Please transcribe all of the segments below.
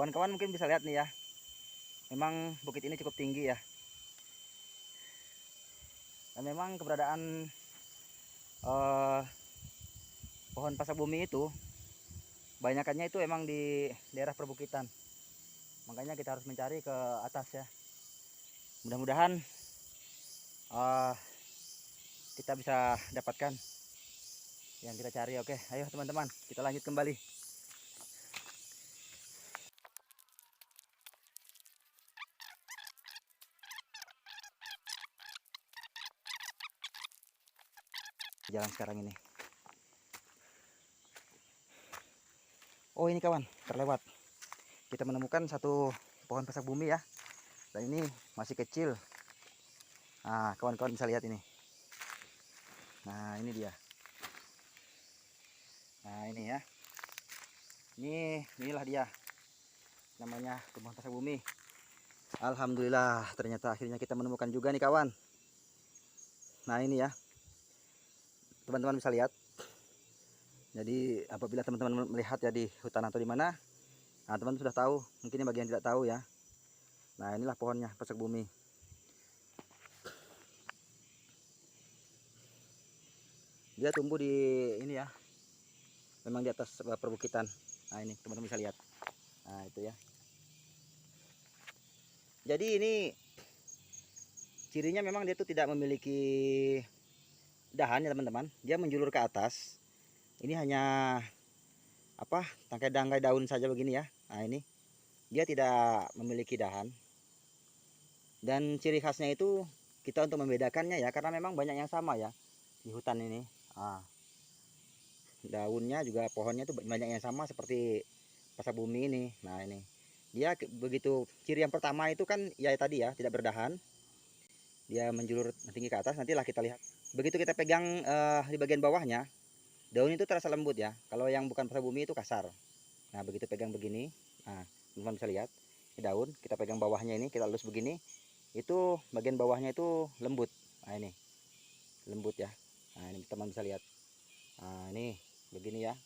kawan-kawan mungkin bisa lihat nih ya, memang bukit ini cukup tinggi ya. Dan memang keberadaan pohon pasak bumi itu banyakannya itu emang di daerah perbukitan. Makanya kita harus mencari ke atas ya. Mudah-mudahan kita bisa dapatkan yang kita cari. Oke, ayo teman-teman, kita lanjut kembali. Jalan sekarang ini. Oh ini kawan, terlewat. Kita menemukan satu pohon pasak bumi ya. Dan ini masih kecil. Nah, kawan-kawan bisa lihat ini. Nah, ini dia. Nah, ini ya. Inilah dia. Namanya pohon pasak bumi. Alhamdulillah, ternyata akhirnya kita menemukan juga nih kawan. Nah, ini ya. Teman-teman bisa lihat. Jadi, apabila teman-teman melihat ya di hutan atau di mana, nah, teman-teman sudah tahu. Mungkin yang bagian tidak tahu ya. Nah, inilah pohonnya pasak bumi. Dia tumbuh di ini ya. Memang di atas perbukitan. Nah, ini teman-teman bisa lihat. Nah, itu ya. Jadi ini cirinya memang dia itu tidak memiliki dahan ya teman-teman. Dia menjulur ke atas. Ini hanya apa? Tangkai-tangkai daun saja begini ya. Nah, ini dia tidak memiliki dahan. Dan ciri khasnya itu kita untuk membedakannya ya, karena memang banyak yang sama ya di hutan ini. Nah, daunnya juga pohonnya itu banyak yang sama seperti pasak bumi ini. Nah, ini dia begitu, ciri yang pertama itu kan ya tadi ya, tidak berdahan. Dia menjulur tinggi ke atas. Nantilah kita lihat. Begitu kita pegang di bagian bawahnya, daun itu terasa lembut ya. Kalau yang bukan pasak bumi itu kasar. Nah, begitu pegang begini, nah teman-teman bisa lihat ini daun, kita pegang bawahnya ini, kita lus begini, itu bagian bawahnya itu lembut. Nah, ini lembut ya. Nah, ini teman bisa lihat. Nah, ini begini ya.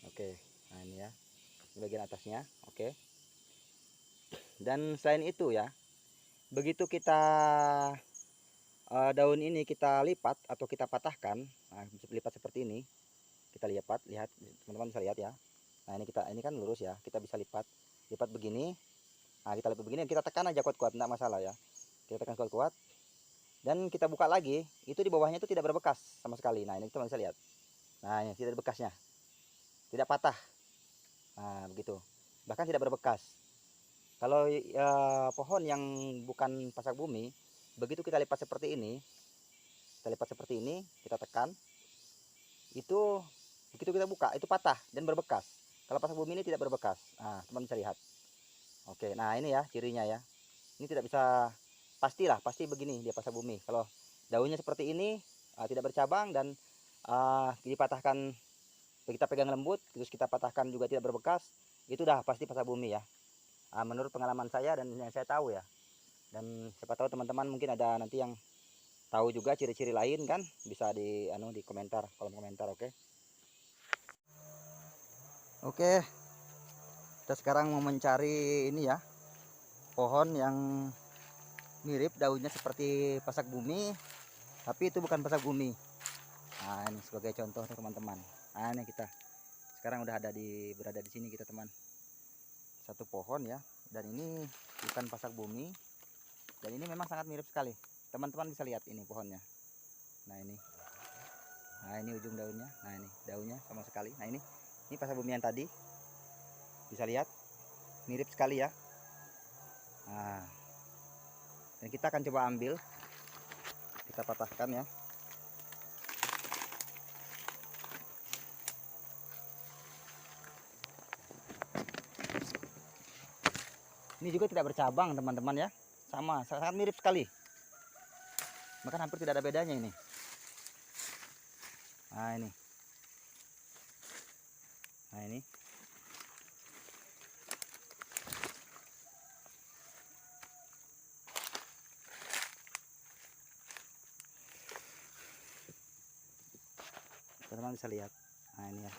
Oke. Nah, ini ya. Ini bagian atasnya. Oke. Dan selain itu ya, begitu kita daun ini kita lipat atau kita patahkan, nah, bisa lipat seperti ini. Kita lipat, lihat teman-teman bisa lihat ya. Nah, ini kan lurus ya. Kita bisa lipat begini. Nah, kita lipat begini, kita tekan aja kuat-kuat, enggak masalah ya. Kita tekan kuat-kuat dan kita buka lagi, itu di bawahnya itu tidak berbekas sama sekali. Nah, ini teman bisa lihat. Nah, ini tidak ada bekasnya. Tidak patah. Nah, begitu. Bahkan tidak berbekas. Kalau pohon yang bukan pasak bumi, begitu kita lipat seperti ini, kita tekan, itu begitu kita buka, itu patah dan berbekas. Kalau pasak bumi ini tidak berbekas. Nah, teman bisa lihat. Oke, nah ini ya cirinya ya. Ini tidak bisa pasti begini dia pasak bumi. Kalau daunnya seperti ini, tidak bercabang dan dipatahkan, kita pegang lembut, terus kita patahkan juga tidak berbekas, itu dah pasti pasak bumi ya. Menurut pengalaman saya dan yang saya tahu ya. Dan siapa tahu teman-teman mungkin ada nanti yang tahu juga ciri-ciri lain kan, bisa di komentar, kolom komentar. Oke, kita sekarang mau mencari ini ya, pohon yang mirip daunnya seperti pasak bumi, tapi itu bukan pasak bumi. Nah, ini sebagai contoh teman-teman. Nah, ini kita sekarang udah berada di sini kita teman. Satu pohon ya, dan ini bukan pasak bumi, dan ini memang sangat mirip sekali. Teman-teman bisa lihat ini pohonnya. Nah, ini ujung daunnya. Nah, ini daunnya sama sekali. Nah, ini pasak bumi yang tadi. Bisa lihat mirip sekali ya. Nah, dan kita akan coba ambil, kita patahkan ya. Ini juga tidak bercabang teman-teman ya, sama, sangat mirip sekali, bahkan hampir tidak ada bedanya ini. Nah, ini teman-teman bisa lihat. Nah, ini ya,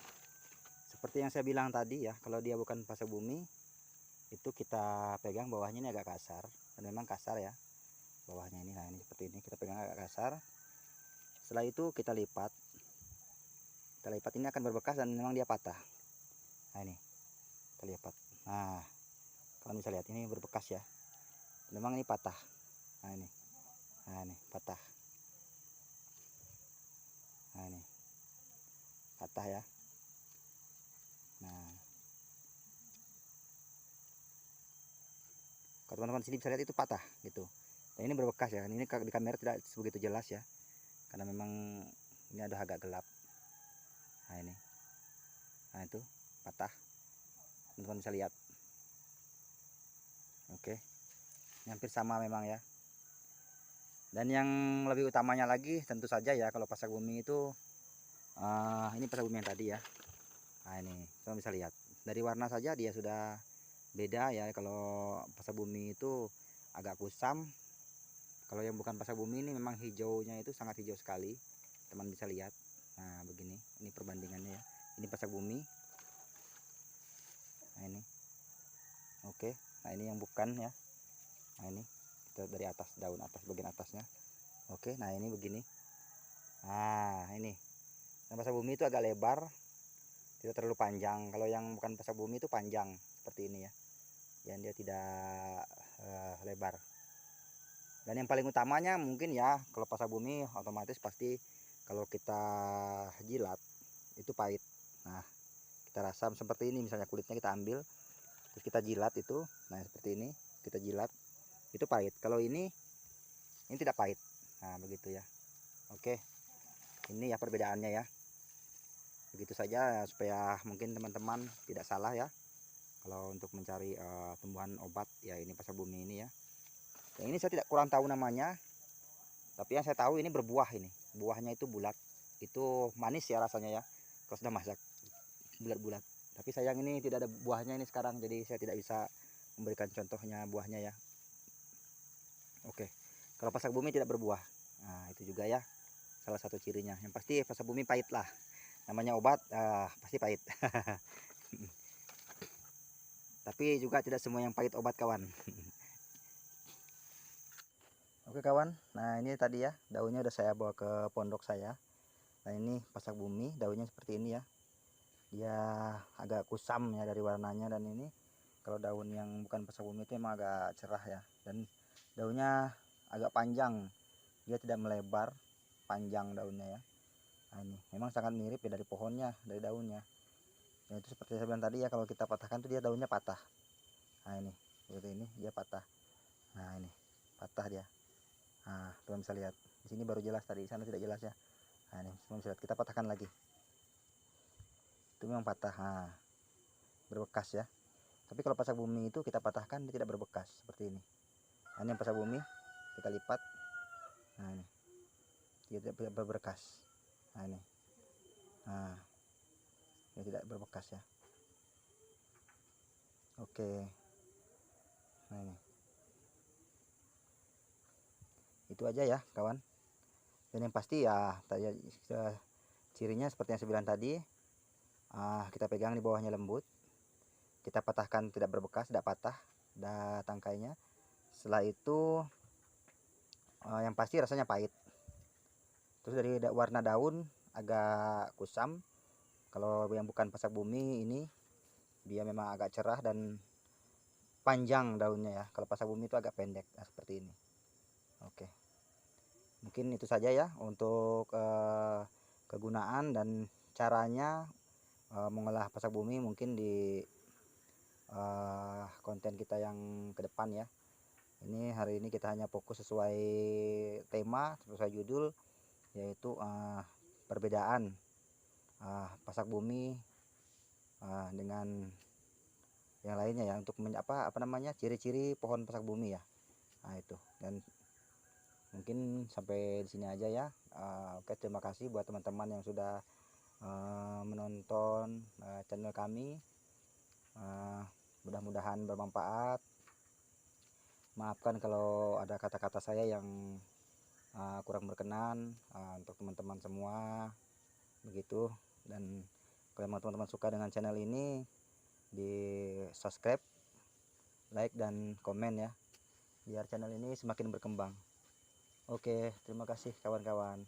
seperti yang saya bilang tadi ya, kalau dia bukan pasak bumi, itu kita pegang bawahnya ini agak kasar, dan memang kasar ya bawahnya ini. Nah ini seperti ini, kita pegang agak kasar. Setelah itu kita lipat, ini akan berbekas dan memang dia patah. Nah ini kita lipat, nah kalian bisa lihat ini berbekas ya, memang ini patah. Nah ini patah, nah ini patah ya. Nah kalau teman-teman sini bisa lihat itu patah gitu, dan ini berbekas ya. Ini di kamera tidak begitu jelas ya, karena memang ini ada agak gelap. Nah ini, nah itu patah, teman-teman bisa lihat. Oke, ini hampir sama memang ya. Dan yang lebih utamanya lagi tentu saja ya, kalau pasak bumi itu ini pasak bumi yang tadi ya. Nah ini teman bisa lihat dari warna saja dia sudah beda ya. Kalau pasak bumi itu agak kusam, kalau yang bukan pasak bumi ini memang hijaunya itu sangat hijau sekali, teman bisa lihat. Nah begini, ini perbandingannya ya, ini pasak bumi. Nah ini oke. Nah ini yang bukan ya. Nah ini kita dari atas, daun atas, bagian atasnya. Oke, nah ini begini. Nah ini, yang pasak bumi itu agak lebar, tidak terlalu panjang. Kalau yang bukan pasak bumi itu panjang seperti ini ya, yang dia tidak lebar. Dan yang paling utamanya mungkin ya, kalau pasak bumi otomatis pasti kalau kita jilat itu pahit. Nah kita rasa seperti ini, misalnya kulitnya kita ambil terus kita jilat itu, nah seperti ini kita jilat itu pahit. Kalau ini tidak pahit. Nah begitu ya. Oke, ini ya perbedaannya ya. Begitu saja supaya mungkin teman-teman tidak salah ya kalau untuk mencari tumbuhan obat ya, ini pasak bumi ini ya. Yang ini saya tidak kurang tahu namanya, tapi yang saya tahu ini berbuah, ini buahnya itu bulat, itu manis ya rasanya ya kalau sudah masak, bulat-bulat. Tapi sayang ini tidak ada buahnya ini sekarang, jadi saya tidak bisa memberikan contohnya buahnya ya. Oke, kalau pasak bumi tidak berbuah, nah itu juga ya salah satu cirinya. Yang pasti pasak bumi pahit lah, namanya obat pasti pahit. Tapi juga tidak semua yang pahit obat kawan. Oke kawan, nah ini tadi ya daunnya udah saya bawa ke pondok saya. Nah ini pasak bumi, daunnya seperti ini ya, dia agak kusam ya dari warnanya. Dan ini kalau daun yang bukan pasak bumi itu emang agak cerah ya, dan daunnya agak panjang, dia tidak melebar, panjang daunnya ya. Nah ini memang sangat mirip ya dari pohonnya, dari daunnya. Nah itu seperti saya bilang tadi ya, kalau kita patahkan tuh dia daunnya patah. Nah ini seperti ini dia patah. Nah ini patah dia. Nah teman bisa lihat di sini baru jelas, tadi di sana tidak jelas ya. Nah ini teman bisa lihat, kita patahkan lagi, itu memang patah. Nah, berbekas ya. Tapi kalau pasak bumi itu kita patahkan dia tidak berbekas seperti ini. Nah ini yang pasak bumi kita lipat, nah ini dia tidak berbekas. Nah ini, nah dia tidak berbekas ya. Oke, nah ini itu aja ya kawan. Dan yang pasti ya tadi cirinya seperti yang saya bilang tadi, kita pegang di bawahnya lembut, kita patahkan tidak berbekas, tidak patah tangkainya. Setelah itu yang pasti rasanya pahit. Terus dari warna daun agak kusam. Kalau yang bukan pasak bumi ini dia memang agak cerah dan panjang daunnya ya. Kalau pasak bumi itu agak pendek, nah, seperti ini. Oke, mungkin itu saja ya untuk kegunaan dan caranya mengolah pasak bumi, mungkin di konten kita yang ke depan ya. Ini hari ini kita hanya fokus sesuai tema, sesuai judul, yaitu perbedaan pasak bumi dengan yang lainnya ya, untuk apa namanya, ciri-ciri pohon pasak bumi ya. Nah itu, dan mungkin sampai di sini aja ya. Oke, terima kasih buat teman-teman yang sudah menonton channel kami. Mudah-mudahan bermanfaat. Maafkan kalau ada kata-kata saya yang kurang berkenan untuk teman-teman semua begitu. Dan kalau teman-teman suka dengan channel ini, di subscribe like dan komen ya, biar channel ini semakin berkembang. Oke, terima kasih kawan-kawan.